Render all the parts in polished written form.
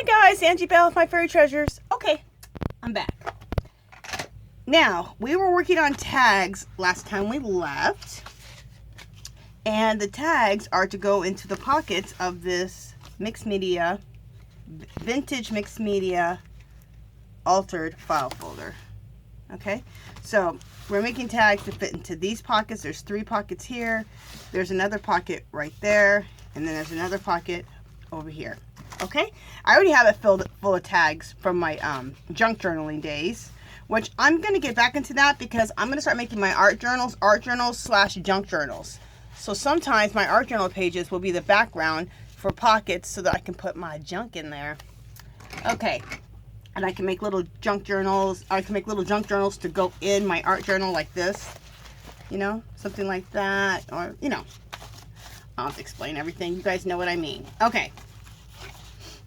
Hi guys, Angie Bell with My Fairy Treasures. Okay, I'm back. Now, we were working on tags last time we left. And the tags are to go into the pockets of this mixed media, vintage mixed media altered file folder. Okay, so we're making tags to fit into these pockets. There's 3 pockets here. There's another pocket right there. And then there's another pocket over here. Okay, I already have it filled full of tags from my junk journaling days, which I'm going to get back into that because I'm going to start making my art journals / junk journals. So sometimes my art journal pages will be the background for pockets so that I can put my junk in there. Okay, and I can make little junk journals. I can make little junk journals to go in my art journal like this, you know, something like that, or, you know, I'll have to explain everything. You guys know what I mean. Okay.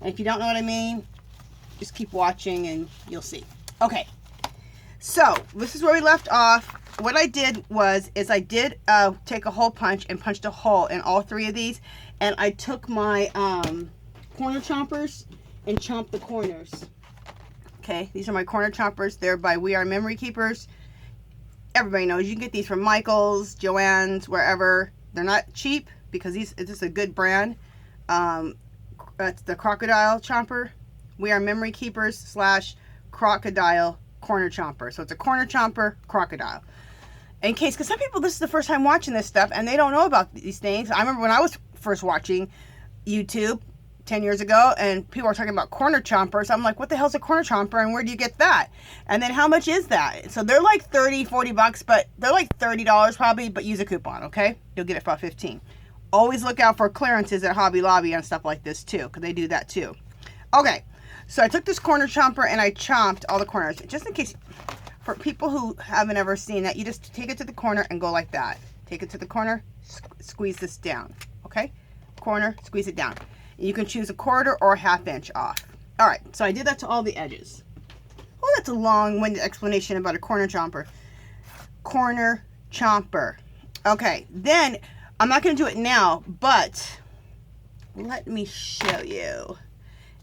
And if you don't know what I mean, just keep watching and you'll see. Okay, so this is where we left off. What I did was, I did take a hole punch and punched a hole in all 3 of these. And I took my corner chompers and chomped the corners. Okay, these are my corner chompers. They're by We Are Memory Keepers. Everybody knows you can get these from Michael's, Joann's, wherever. They're not cheap because it's just a good brand. That's the Crocodile Chomper. We Are Memory Keepers / Crocodile Corner Chomper. So it's a corner chomper, crocodile. In case, because some people, this is the first time watching this stuff and they don't know about these things. I remember when I was first watching YouTube 10 years ago and people were talking about corner chompers. I'm like, what the hell's a corner chomper and where do you get that? And then how much is that? So they're like 30, 40 bucks, but they're like $30 probably, but use a coupon, okay? You'll get it for about 15. Always look out for clearances at Hobby Lobby and stuff like this too, because they do that too. Okay, so I took this corner chomper and I chomped all the corners. Just in case, for people who haven't ever seen that, you just take it to the corner and go like that. Take it to the corner, squeeze this down, okay? Corner, squeeze it down. You can choose a 1/4 or a 1/2 inch off. All right, so I did that to all the edges. Oh, that's a long-winded explanation about a corner chomper. Corner chomper. Okay, then I'm not going to do it now, but let me show you.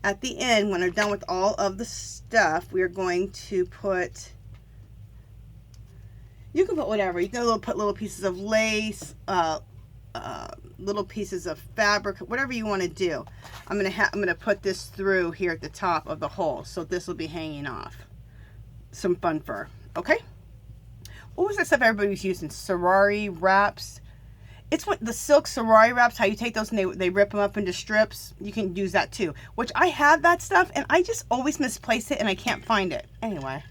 At the end, when I'm done with all of the stuff, we are going to put, you can put whatever. You can put little pieces of lace, little pieces of fabric, whatever you want to do. I'm gonna put this through here at the top of the hole, so this will be hanging off. Some fun fur, okay? What was that stuff everybody was using? Sari wraps. It's what the silk Sari wraps, how you take those and they rip them up into strips. You can use that too, which I have that stuff and I just always misplace it and I can't find it. Anyway,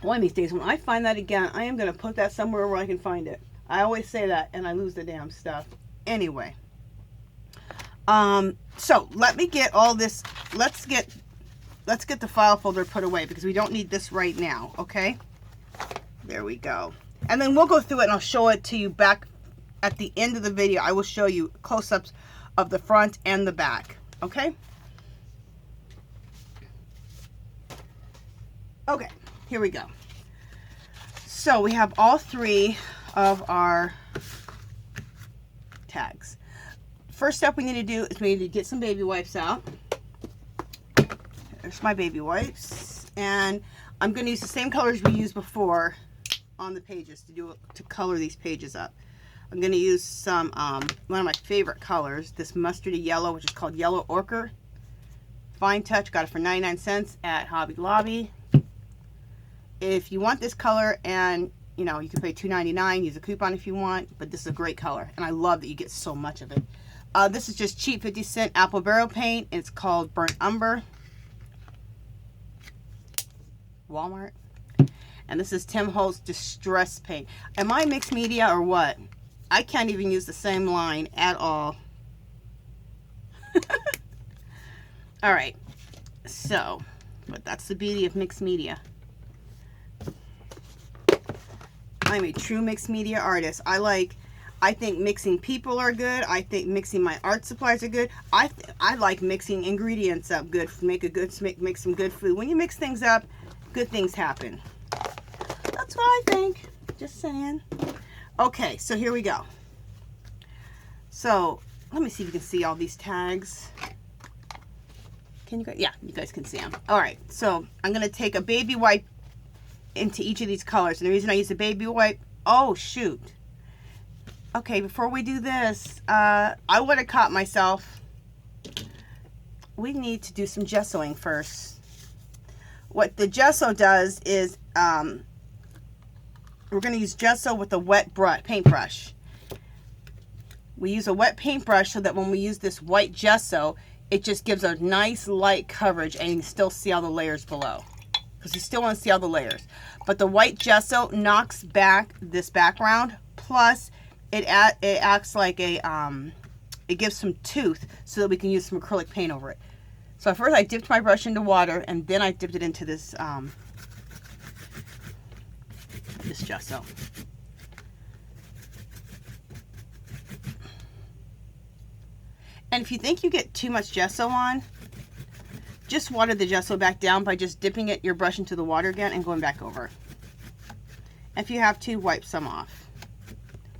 one of these days when I find that again, I am going to put that somewhere where I can find it. I always say that and I lose the damn stuff. Anyway, so let me get all this. Let's get the file folder put away because we don't need this right now. Okay, there we go. And then we'll go through it and I'll show it to you back at the end of the video. I will show you close-ups of the front and the back. Okay? Okay, here we go. So we have all 3 of our tags. First step we need to do is we need to get some baby wipes out. There's my baby wipes. And I'm going to use the same colors we used before on the pages to color these pages up. I'm going to use some one of my favorite colors, this mustardy yellow, which is called Yellow Ochre. Fine Touch, got it for 99 cents at Hobby Lobby. If you want this color, and you know, you can pay $2.99, use a coupon if you want, but this is a great color and I love that you get so much of it. This is just cheap 50-cent apple barrel paint. It's called Burnt Umber. Walmart. And this is Tim Holtz Distress Paint. Am I mixed media or what? I can't even use the same line at all. All right. So, but that's the beauty of mixed media. I'm a true mixed media artist. I think mixing people are good. I think mixing my art supplies are good. I like mixing ingredients up good. Make some good food. When you mix things up, good things happen. That's what I think. Just saying. Okay, so here we go. So let me see if you can see all these tags. Can you guys? Yeah, you guys can see them. All right, so I'm going to take a baby wipe into each of these colors. And the reason I use a baby wipe, oh, shoot. Okay, before we do this, I would have caught myself. We need to do some gessoing first. What the gesso does is, we're going to use gesso with a wet paintbrush. We use a wet paintbrush so that when we use this white gesso, it just gives a nice light coverage and you can still see all the layers below. Because you still want to see all the layers. But the white gesso knocks back this background. Plus, it acts like a, it gives some tooth so that we can use some acrylic paint over it. So first I dipped my brush into water and then I dipped it into this, this gesso. And if you think you get too much gesso on, just water the gesso back down by just dipping your brush into the water again and going back over. If you have to, wipe some off.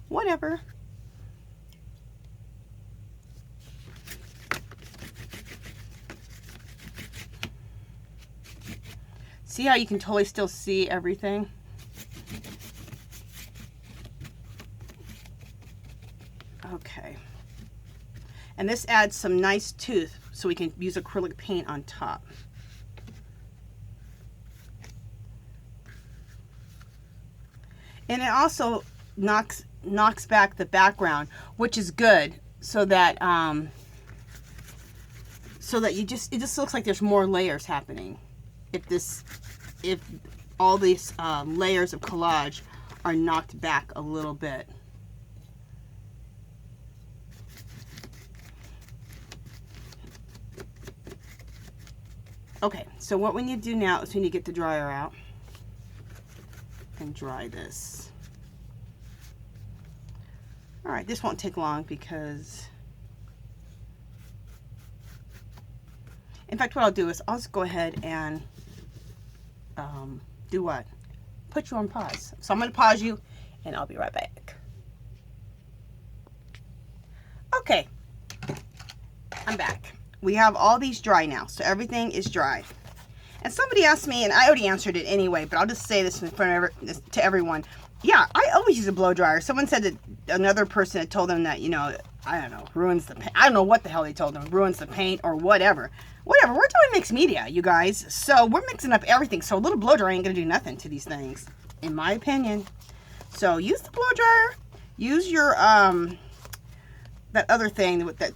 Whatever. See how you can totally still see everything? Okay. And this adds some nice tooth so we can use acrylic paint on top. And it also knocks back the background, which is good, so that it just looks like there's more layers happening. If all these layers of collage are knocked back a little bit. Okay, so what we need to do now is we need to get the dryer out and dry this. All right, this won't take long because, in fact, what I'll do is I'll just go ahead and do what? Put you on pause. So I'm going to pause you and I'll be right back. Okay, I'm back. We have all these dry now, so everything is dry. And somebody asked me, and I already answered it anyway, but I'll just say this in front of to everyone. Yeah, I always use a blow dryer. Someone said that another person had told them that, you know, I don't know, ruins the paint. I don't know what the hell they told them, ruins the paint or whatever. Whatever, we're doing mixed media, you guys. So we're mixing up everything. So a little blow dryer ain't gonna do nothing to these things, in my opinion. So use the blow dryer. Use your, that other thing with that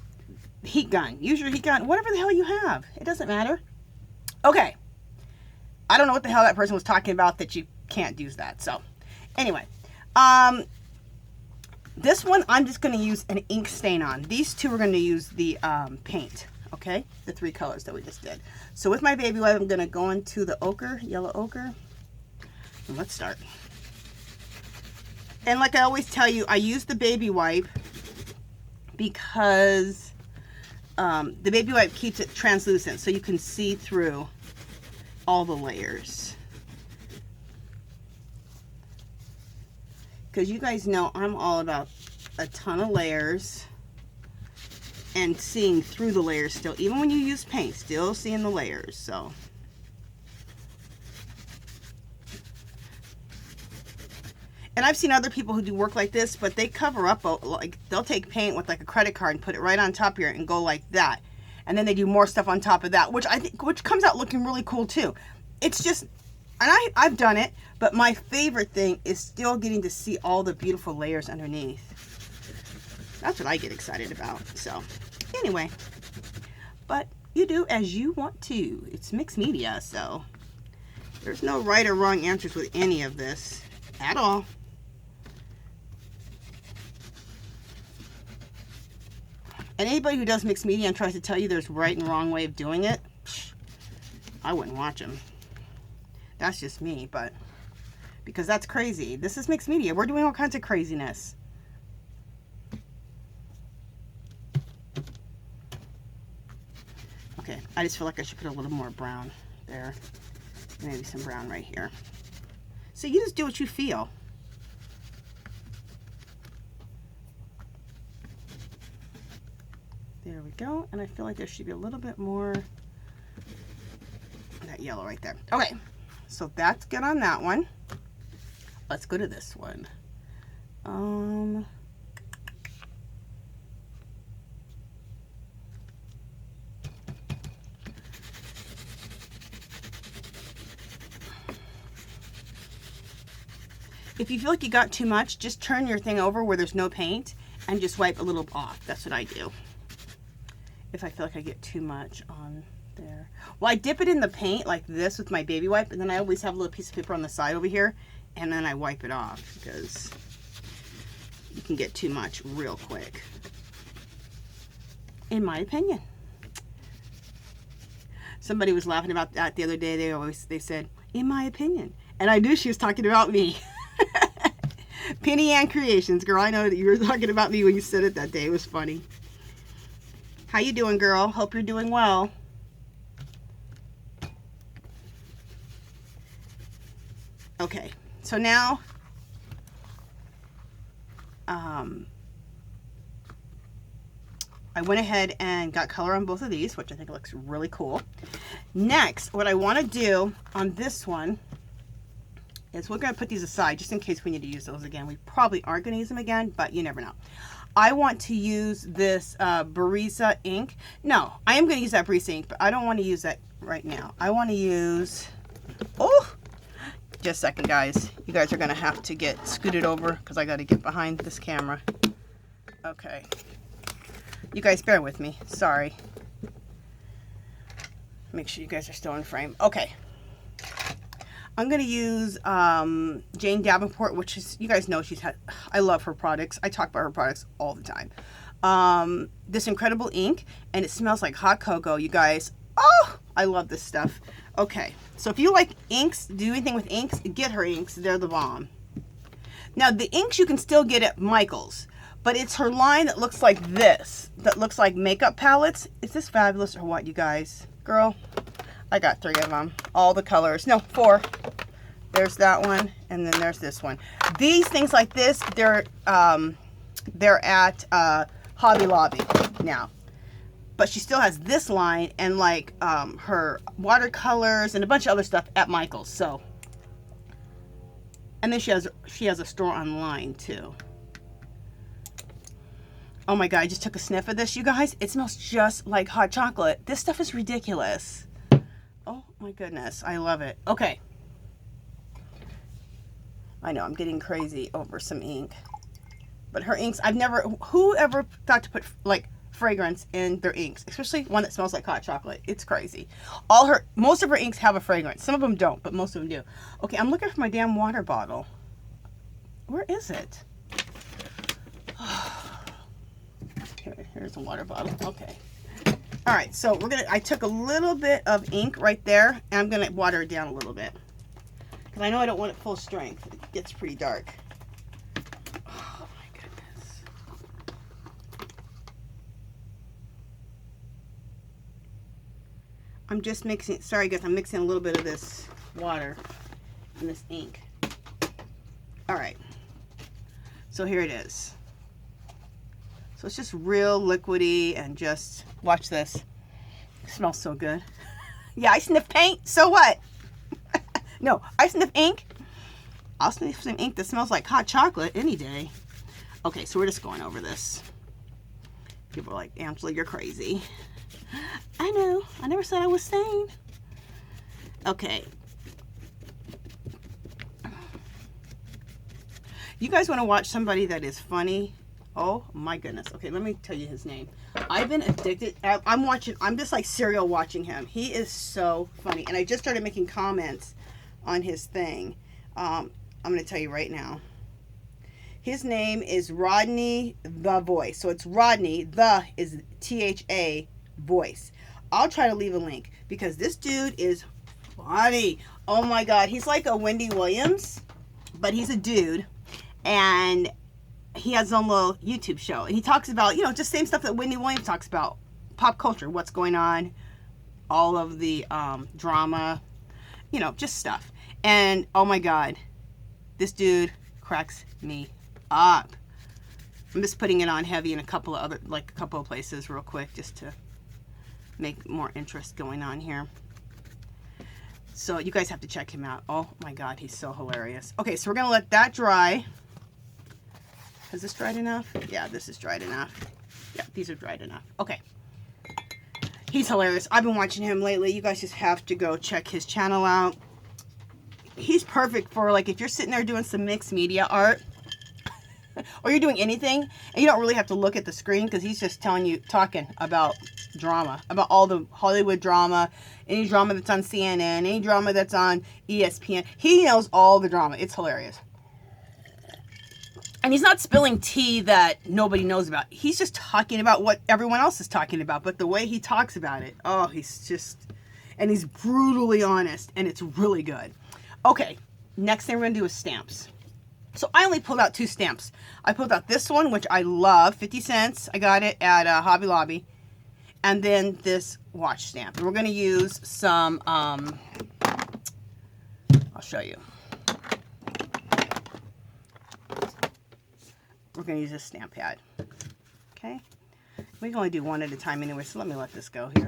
heat gun. Use your heat gun, whatever the hell you have. It doesn't matter. Okay. I don't know what the hell that person was talking about that you can't use that. So anyway, this one I'm just going to use an ink stain on. These two are going to use the paint. Okay, the three colors that we just did. So with my baby wipe, I'm going to go into the ochre, yellow ochre. And let's start. And like I always tell you, I use the baby wipe because the baby wipe keeps it translucent so you can see through all the layers. Because you guys know I'm all about a ton of layers and seeing through the layers still. Even when you use paint, still seeing the layers. So and I've seen other people who do work like this, but they cover up, like they'll take paint with like a credit card and put it right on top here and go like that. And then they do more stuff on top of that, which I think, which comes out looking really cool too. It's just, and I've done it, but my favorite thing is still getting to see all the beautiful layers underneath. That's what I get excited about. So anyway, but you do as you want to. It's mixed media, so there's no right or wrong answers with any of this at all. And anybody who does mixed media and tries to tell you there's right and wrong way of doing it, I wouldn't watch them. That's just me, but because that's crazy. This is mixed media. We're doing all kinds of craziness. Okay, I just feel like I should put a little more brown there. Maybe some brown right here. So you just do what you feel. There we go. And I feel like there should be a little bit more of that yellow right there. Okay, so that's good on that one. Let's go to this one. If you feel like you got too much, just turn your thing over where there's no paint and just wipe a little off. That's what I do. If I feel like I get too much on there. Well, I dip it in the paint like this with my baby wipe, and then I always have a little piece of paper on the side over here, and then I wipe it off because you can get too much real quick, in my opinion. Somebody was laughing about that the other day. They said, in my opinion. And I knew she was talking about me. Penny Ann Creations, girl, I know that you were talking about me when you said it that day. It was funny. How you doing, girl? Hope you're doing well. Okay, so now I went ahead and got color on both of these, which I think looks really cool. Next, what I want to do on this one is we're going to put these aside just in case we need to use those again. We probably aren't going to use them again, but you never know. I want to use this Bariza ink. No, I am going to use that Bariza ink, but I don't want to use that right now. I want to use, just a second, guys. You guys are going to have to get scooted over because I got to get behind this camera. Okay. You guys bear with me. Sorry. Make sure you guys are still in frame. Okay. I'm going to use Jane Davenport, which is, you guys know she's had, I love her products. I talk about her products all the time. This incredible ink, and it smells like hot cocoa, you guys. Oh, I love this stuff. Okay, so if you like inks, do anything with inks, get her inks. They're the bomb. Now, the inks you can still get at Michael's, but it's her line that looks like this, that looks like makeup palettes. Is this fabulous or what, you guys? Girl, I got 3 of them. All the colors. No, 4. There's that one, and then there's this one. These things like this, they're at Hobby Lobby now. But she still has this line and like her watercolors and a bunch of other stuff at Michael's. So, and then she has a store online too. Oh my God, I just took a sniff of this, you guys. It smells just like hot chocolate. This stuff is ridiculous. Oh my goodness, I love it. Okay. I know, I'm getting crazy over some ink. But her inks, whoever thought to put like fragrance in their inks, especially one that smells like hot chocolate. It's crazy. Most of her inks have a fragrance. Some of them don't, but most of them do. Okay, I'm looking for my damn water bottle. Where is it? Here's a water bottle. Okay. All right, so I took a little bit of ink right there, and I'm gonna water it down a little bit. Because I know I don't want it full strength. It gets pretty dark. Oh my goodness. I'm just mixing, sorry guys, I'm mixing a little bit of this water and this ink. All right, so here it is. So it's just real liquidy and just, watch this. It smells so good. Yeah, I sniff paint, so what? No, I sniff ink. I'll sniff some ink that smells like hot chocolate any day. Okay, so we're just going over this. People are like, Angela, you're crazy. I know, I never said I was sane. Okay. You guys want to watch somebody that is funny? Oh my goodness. Okay, let me tell you his name. I've been addicted. I'm just like serial watching him. He is so funny. And I just started making comments on his thing. I'm going to tell you right now. His name is Rodney the Voice. So it's Rodney, the is THA Voice. I'll try to leave a link because this dude is funny. Oh my God. He's like a Wendy Williams, but he's a dude. And he has his own little YouTube show. And he talks about, just same stuff that Wendy Williams talks about. Pop culture, what's going on, all of the drama, just stuff. And oh my God, this dude cracks me up. I'm just putting it on heavy in a couple of places real quick just to make more interest going on here. So you guys have to check him out. Oh my God, he's so hilarious. Okay, so we're gonna let that dry. Has this dried enough? Yeah, this is dried enough. Yeah, these are dried enough. Okay. He's hilarious. I've been watching him lately. You guys just have to go check his channel out. He's perfect for, like, if you're sitting there doing some mixed media art, or you're doing anything, and you don't really have to look at the screen, because he's just talking about drama, about all the Hollywood drama, any drama that's on CNN, any drama that's on ESPN. He knows all the drama. It's hilarious. And he's not spilling tea that nobody knows about. He's just talking about what everyone else is talking about. But the way he talks about it, oh, and he's brutally honest, and it's really good. Okay, next thing we're going to do is stamps. So I only pulled out 2 stamps. I pulled out this one, which I love, 50 cents. I got it at Hobby Lobby. And then this watch stamp. And we're going to use some, I'll show you. We're going to use this stamp pad. Okay? We can only do one at a time anyway, so let me let this go here.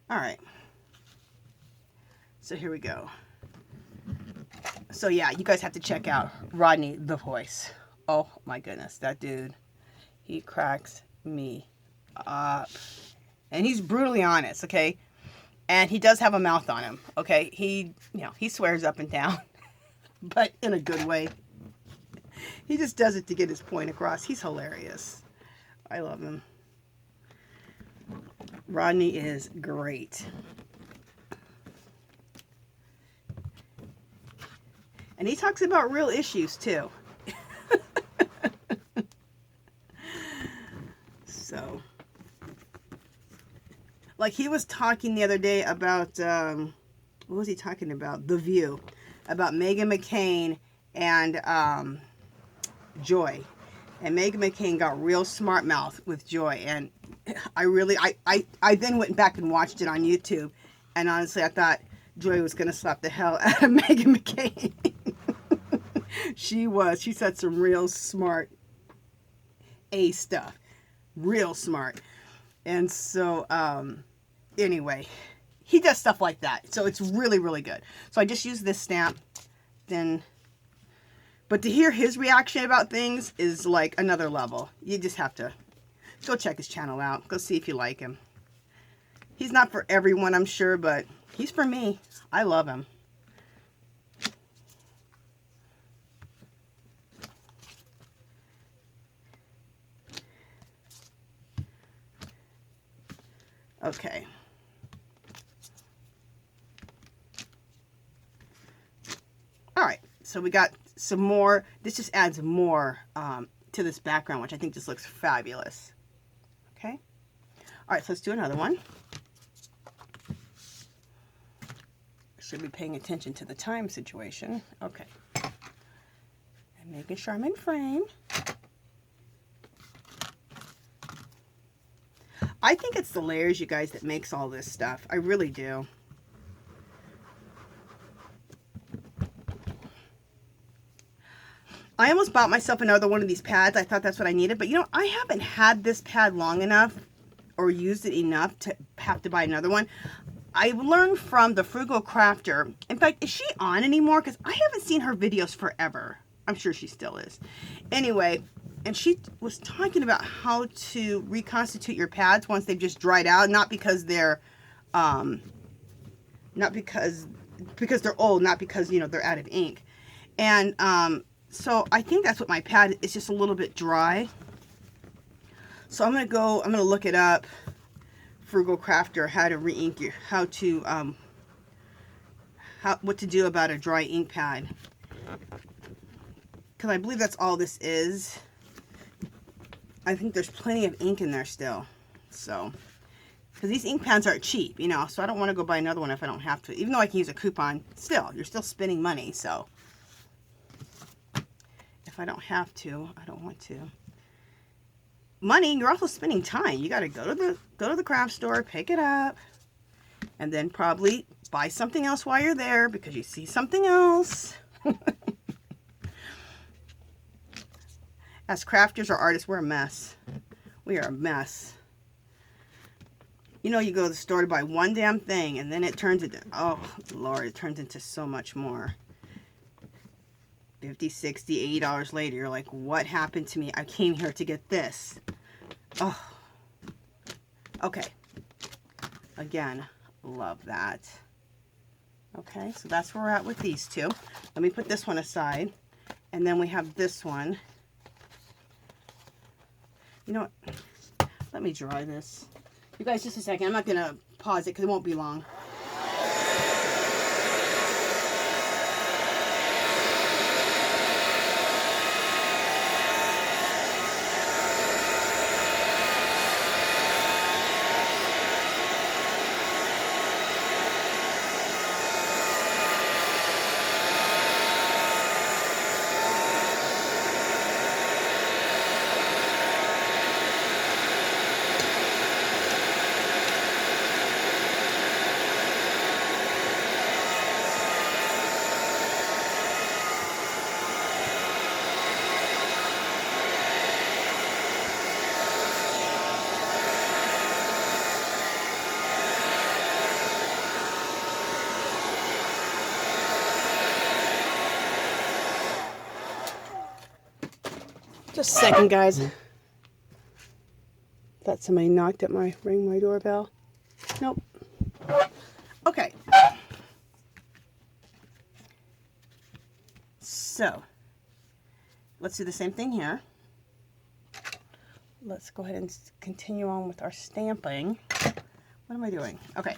All right. So here we go. So yeah, you guys have to check out Rodney the Voice. Oh my goodness, that dude. He cracks me up. And he's brutally honest, okay? And he does have a mouth on him, okay? He swears up and down, but in a good way. He just does it to get his point across. He's hilarious. I love him. Rodney is great. And he talks about real issues too. So, like he was talking the other day about, what was he talking about? The View. About Meghan McCain and Joy. And Meghan McCain got real smart mouth with Joy. And I then went back and watched it on YouTube. And honestly, I thought Joy was going to slap the hell out of Meghan McCain. She was. She said some real smart stuff. Real smart. And so, anyway, he does stuff like that. So it's really, really good. So I just used this stamp. But to hear his reaction about things is like another level. You just have to go check his channel out. Go see if you like him. He's not for everyone, I'm sure, but he's for me. I love him. Okay. All right. So we got some more. This just adds more to this background, which I think just looks fabulous. Okay. All right. So let's do another one. Should be paying attention to the time situation. Okay. And making sure I'm in frame. I think it's the layers, you guys, that makes all this stuff. I really do. I almost bought myself another one of these pads. I thought that's what I needed. But, you know, I haven't had this pad long enough or used it enough to have to buy another one. I learned from the Frugal Crafter. In fact, is she on anymore? Because I haven't seen her videos forever. I'm sure she still is. Anyway, and she was talking about how to reconstitute your pads once they've just dried out. Not because they're, not because they're old, not because, you know, they're out of ink. And, so I think that's what my pad is, just a little bit dry. So I'm going to look it up, Frugal Crafter, how to re-ink your, what to do about a dry ink pad. Because I believe that's all this is. I think there's plenty of ink in there still. So, because these ink pads aren't cheap, you know, so I don't want to go buy another one if I don't have to. Even though I can use a coupon, still, you're still spending money, so. If I don't have to, I don't want to. Money, you're also spending time. You got to go to the craft store, pick it up, and then probably buy something else while you're there because you see something else. As crafters or artists, we're a mess. We are a mess. You know, you go to the store to buy one damn thing, and then it turns into, oh, Lord, it turns into so much more. $50, $60, $80 later, you're like, what happened to me? I came here to get this. Oh. Okay. Again, love that. Okay, so that's where we're at with these two. Let me put this one aside. And then we have this one. You know what? Let me dry this. You guys, just a second. I'm not going to pause it because it won't be long. Just a second, guys. Thought somebody knocked at rang my doorbell. Nope. Okay. So, let's do the same thing here. Let's go ahead and continue on with our stamping. What am I doing? Okay.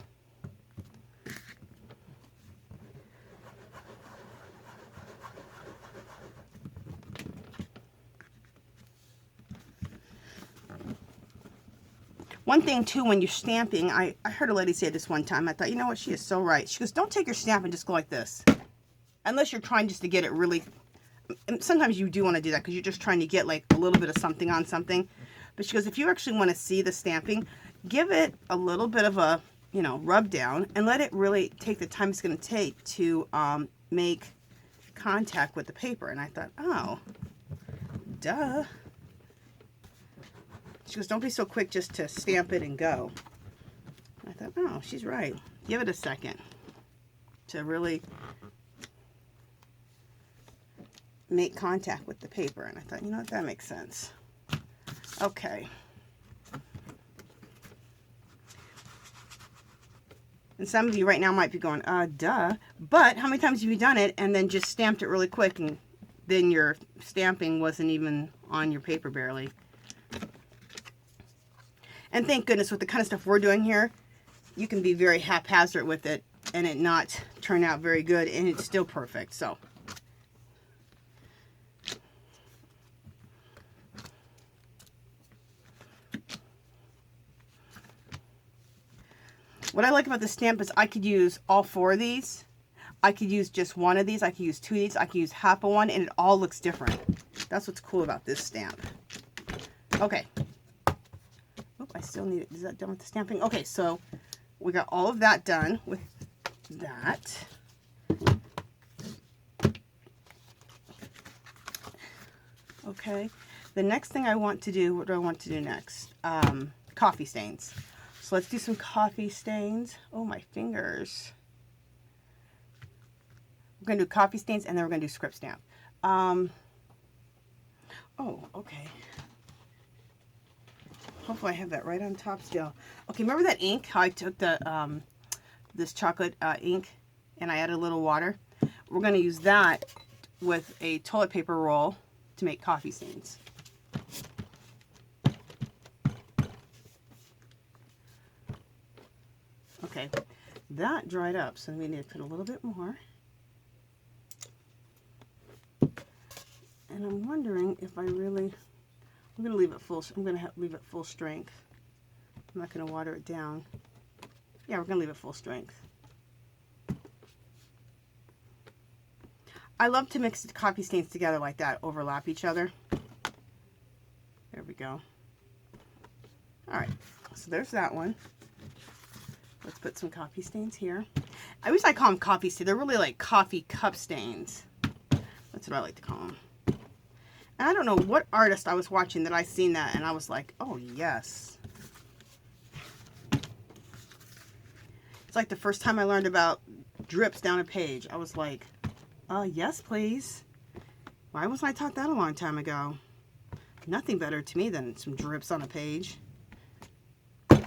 One thing too, when you're stamping, I heard a lady say this one time. I thought, you know what, she is so right. She goes, don't take your stamp and just go like this. Unless you're trying just to get it really, and sometimes you do want to do that because you're just trying to get like a little bit of something on something. But she goes, if you actually want to see the stamping, give it a little bit of a, you know, rub down and let it really take the time it's going to take to make contact with the paper. And I thought, oh, duh. She goes, don't be so quick just to stamp it and go. I thought, oh, she's right. Give it a second to really make contact with the paper. And I thought, you know what, that makes sense. Okay. And some of you right now might be going, duh. But how many times have you done it and then just stamped it really quick and then your stamping wasn't even on your paper barely? And thank goodness with the kind of stuff we're doing here, you can be very haphazard with it and it not turn out very good and it's still perfect. So, what I like about the stamp is I could use all 4 of these. I could use just one of these. I could use 2 of these. I could use half of one and it all looks different. That's what's cool about this stamp. Okay. I still need it. Is that done with the stamping? Okay, so we got all of that done with that. Okay, the next thing I want to do, what do I want to do next? Coffee stains. So let's do some coffee stains. Oh, my fingers. We're going to do coffee stains and then we're going to do script stamp. Oh, okay. Hopefully I have that right on top still. Okay, remember that ink? How I took the this chocolate ink and I added a little water? We're going to use that with a toilet paper roll to make coffee stains. Okay, that dried up, so we need to put a little bit more. And I'm wondering if I really... I'm going to leave it full. I'm going to leave it full strength. I'm not going to water it down. Yeah, we're going to leave it full strength. I love to mix the coffee stains together like that, overlap each other. There we go. All right, so there's that one. Let's put some coffee stains here. I wish I call them coffee stains. They're really like coffee cup stains. That's what I like to call them. And I don't know what artist I was watching that I seen that and I was like, oh yes. It's like the first time I learned about drips down a page. I was like, yes please. Why wasn't I taught that a long time ago? Nothing better to me than some drips on a page. And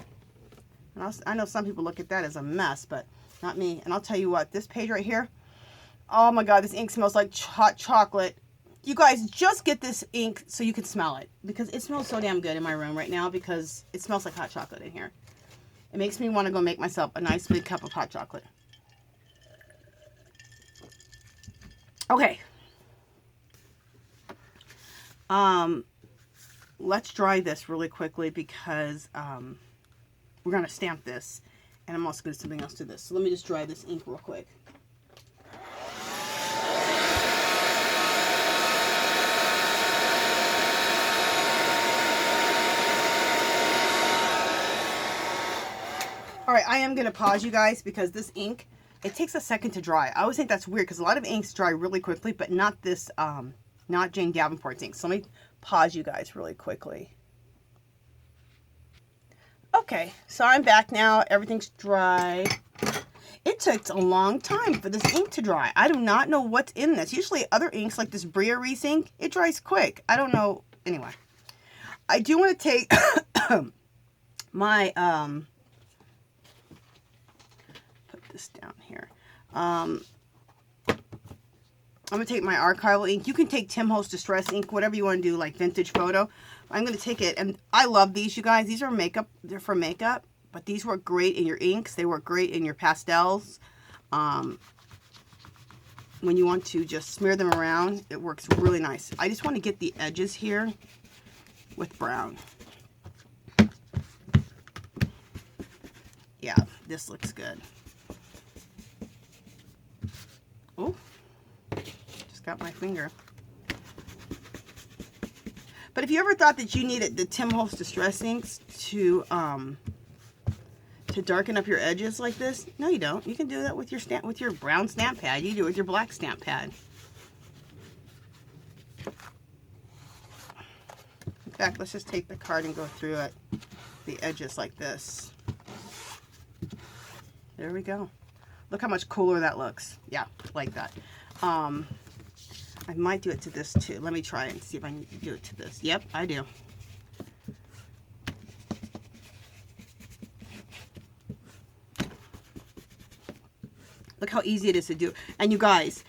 I know some people look at that as a mess, but not me. And I'll tell you what, this page right here, oh my God, this ink smells like hot chocolate. You guys, just get this ink so you can smell it, because it smells so damn good in my room right now because it smells like hot chocolate in here. It makes me want to go make myself a nice big cup of hot chocolate. Okay. Let's dry this really quickly because we're going to stamp this, and I'm also going to do something else to this. So let me just dry this ink real quick. All right, I am going to pause you guys because this ink, it takes a second to dry. I always think that's weird because a lot of inks dry really quickly, but not this, not Jane Davenport's ink. So let me pause you guys really quickly. Okay, so I'm back now. Everything's dry. It took a long time for this ink to dry. I do not know what's in this. Usually other inks like this Bria Reese ink, it dries quick. I don't know. Anyway, I do want to take my, put this down here. I'm going to take my archival ink. You can take Tim Holtz Distress ink, whatever you want to do, like vintage photo. I'm going to take it, and I love these, you guys. These are makeup. They're for makeup, but these work great in your inks. They work great in your pastels. When you want to just smear them around, it works really nice. I just want to get the edges here with brown. Yeah, this looks good. Oh, just got my finger. But if you ever thought that you needed the Tim Holtz Distress inks to darken up your edges like this, no you don't. You can do that with your brown stamp pad. You do it with your black stamp pad. In fact, let's just take the card and go through it, the edges like this. There we go. Look how much cooler that looks. Yeah, like that. I might do it to this too. Let me try and see if I need to do it to this. Yep, I do. Look how easy it is to do. And you guys,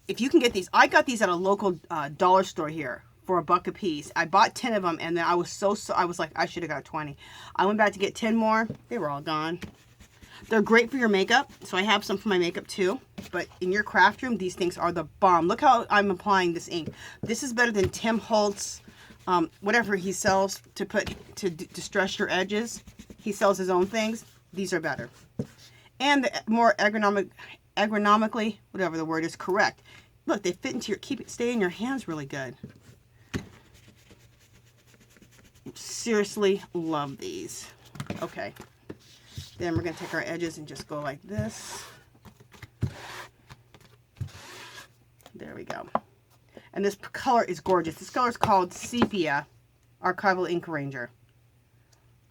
if you can get these, I got these at a local dollar store here for $1 a piece. I bought 10 of them, and then I was I was like, I should have got 20. I went back to get 10 more. They were all gone. They're great for your makeup, so I have some for my makeup too. But in your craft room, these things are the bomb. Look how I'm applying this ink. This is better than Tim Holtz, whatever he sells to distress your edges. He sells his own things. These are better. And the more ergonomically, whatever the word is, correct. Look, they fit into stay in your hands really good. Seriously love these. Okay. Then we're going to take our edges and just go like this. There we go. And this color is gorgeous. This color is called Sepia Archival Ink Ranger.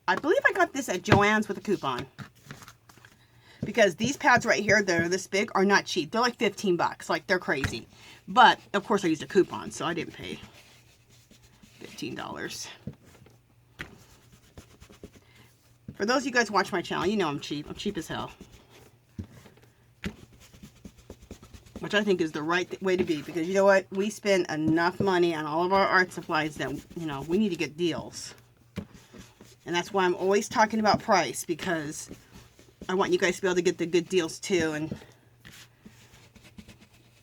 I believe I got this at Joann's with a coupon. Because these pads right here that are this big are not cheap. They're like 15 bucks. Like, they're crazy. But, of course, I used a coupon, so I didn't pay $15. For those of you guys who watch my channel, you know I'm cheap. I'm cheap as hell. Which I think is the right way to be. Because you know what? We spend enough money on all of our art supplies that, you know, we need to get deals. And that's why I'm always talking about price. Because I want you guys to be able to get the good deals too. And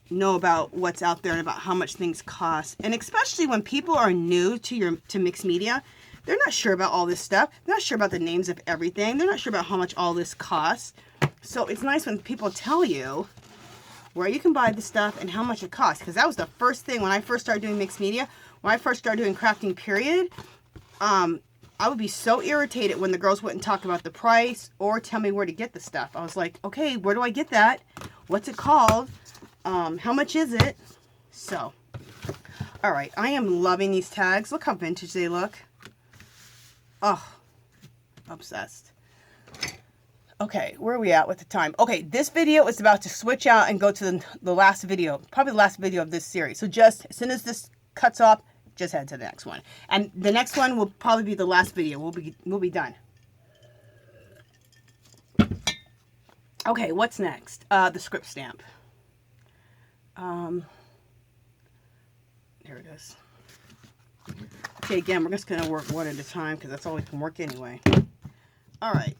know about what's out there and about how much things cost. And especially when people are new to mixed media. They're not sure about all this stuff. They're not sure about the names of everything. They're not sure about how much all this costs. So it's nice when people tell you where you can buy the stuff and how much it costs. Because that was the first thing when I first started doing mixed media. When I first started doing crafting, period, I would be so irritated when the girls wouldn't talk about the price or tell me where to get the stuff. I was like, okay, where do I get that? What's it called? How much is it? So, All right, I am loving these tags. Look how vintage they look. Oh, obsessed. Okay, where are we at with the time? Okay, this video is about to switch out and go to the last video, probably the last video of this series. So just as soon as this cuts off, just head to the next one. And the next one will probably be the last video. We'll be done. Okay, what's next? The script stamp. There it is. Okay, again, we're just going to work one at a time because that's all we can work anyway. All right.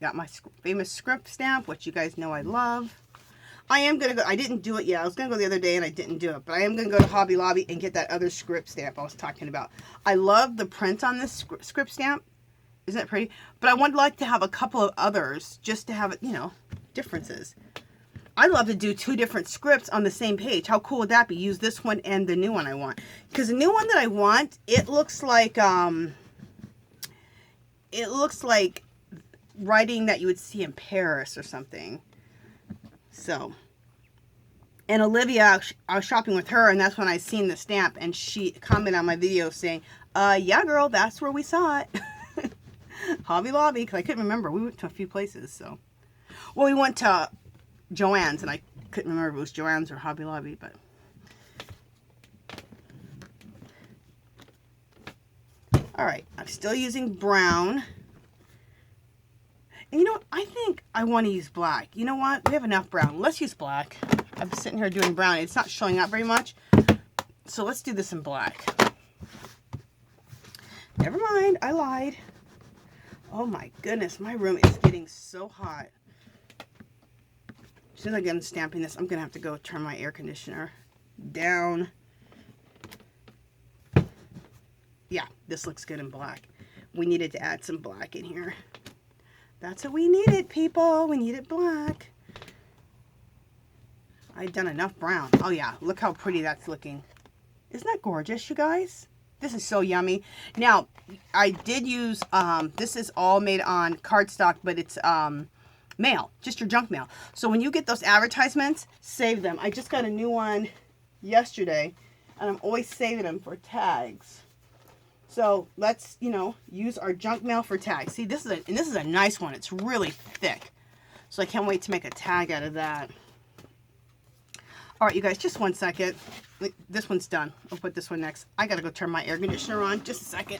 Got my famous script stamp, which you guys know I love. I am going to go, I didn't do it yet. I was going to go the other day and I didn't do it. But I am going to go to Hobby Lobby and get that other script stamp I was talking about. I love the print on this script stamp. Isn't that pretty? But I would like to have a couple of others just to have, you know, differences. I'd love to do 2 different scripts on the same page. How cool would that be? Use this one and the new one I want. Because the new one that I want, it looks like writing that you would see in Paris or something. So, and Olivia, I was shopping with her, and that's when I seen the stamp, and she commented on my video saying, yeah, girl, that's where we saw it. Hobby Lobby, because I couldn't remember. We went to a few places, so. Well, we went to Joann's, and I couldn't remember if it was Joann's or Hobby Lobby, but. All right, I'm still using brown. And you know what? I think I want to use black. You know what? We have enough brown. Let's use black. I'm sitting here doing brown. It's not showing up very much. So let's do this in black. Never mind. I lied. Oh my goodness. My room is getting so hot. As soon as I get done stamping this, I'm going to have to go turn my air conditioner down. Yeah, this looks good in black. We needed to add some black in here. That's what we needed, people. We needed black. I've done enough brown. Oh, yeah. Look how pretty that's looking. Isn't that gorgeous, you guys? This is so yummy. Now, I did use, this is all made on cardstock, but it's mail. Just your junk mail. So when you get those advertisements, save them. I just got a new one yesterday, and I'm always saving them for tags. So let's, you know, use our junk mail for tags. See, this is a nice one. It's really thick. So I can't wait to make a tag out of that. All right, you guys, just one second. This one's done. I'll put this one next. I got to go turn my air conditioner on. Just a second.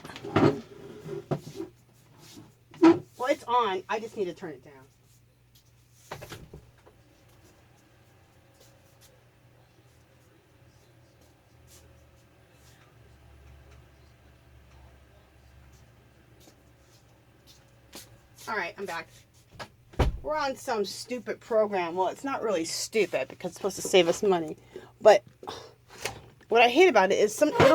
Well, it's on. I just need to turn it down. All right, I'm back. We're on some stupid program. Well, it's not really stupid because it's supposed to save us money. But what I hate about it is